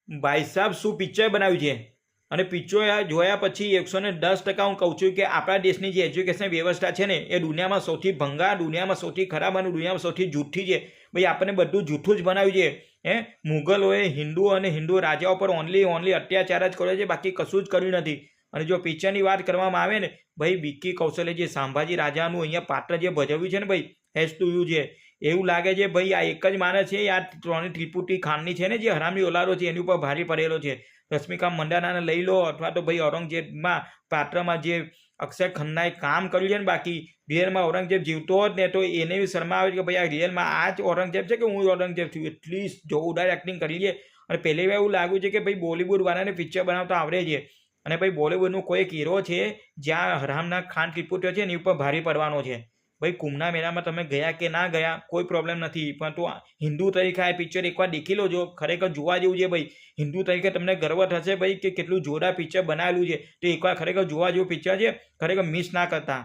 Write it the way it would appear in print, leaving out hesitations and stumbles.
ભાઈ સાહેબ શું પિક્ચર બનાવ્યું છે, અને પિક્ચર જોયા પછી 110% હું કહું છું કે આપણા દેશની જે એજ્યુકેશન વ્યવસ્થા છે ને એ દુનિયામાં સૌથી ભંગાર, દુનિયામાં સૌથી ખરાબ અને દુનિયામાં સૌથી જૂઠી છે. ભાઈ આપણને બધું જૂઠું જ બનાવ્યું છે. મુગલોએ હિન્દુ અને હિન્દુ રાજાઓ પર ઓનલી અત્યાચાર જ કર્યો છે, બાકી કશું જ કર્યું નથી. અને જો પિક્ચરની વાત કરવામાં આવે ને ભાઈ, વિક્કી કૌશલે જે સંભાજી રાજાનું અહીંયા પાત્ર જે ભજવ્યું છે ને ભાઈ, હેઝ ટુ યુ છે. એવું લાગે છે ભાઈ આ એક જ માણસ છે, આ ત્રિપુટી ખાનની છે ને જે હરામની ઓલાદો છે એની ઉપર ભારે પડેલો છે. રશ્મિકા મંડાનાને લઈ લો અથવા તો ભાઈ ઔરંગઝેબમાં પાત્રમાં જે અક્ષય ખન્નાએ કામ કર્યું છે ને, બાકી રિયલમાં ઔરંગઝેબ જીવતો હોત ને તો એને બી શરમા આવે કે ભાઈ આ રિયલમાં આ જ ઔરંગઝેબ છે કે હું ઔરંગઝેબ છું. એટલી જોરદાર એક્ટિંગ કરી છે. અને પહેલી વાર એવું લાગ્યું છે કે ભાઈ બોલિવૂડવાળાને પિક્ચર બનાવતા આવડે છે. અને ભાઈ બોલિવૂડનું કોઈ એક હીરો છે જ્યાં હરામના ખાન ત્રિપુટીઓ છે એની ઉપર ભારે પડવાનો છે. ભાઈ કુંભના મેળામાં તમે ગયા કે ના ગયા કોઈ પ્રોબ્લેમ નથી, પરંતુ હિન્દુ તરીકે આ પિક્ચર એકવાર દેખી લો, જો ખરેખર જોવા જેવું છે ભાઈ. હિન્દુ તરીકે તમને ગર્વ થશે ભાઈ કે કેટલું જોરદાર પિક્ચર બનાવેલું છે. તો એકવાર ખરેખર જોવા જેવું પિક્ચર છે, ખરેખર મિસ ના કરતા.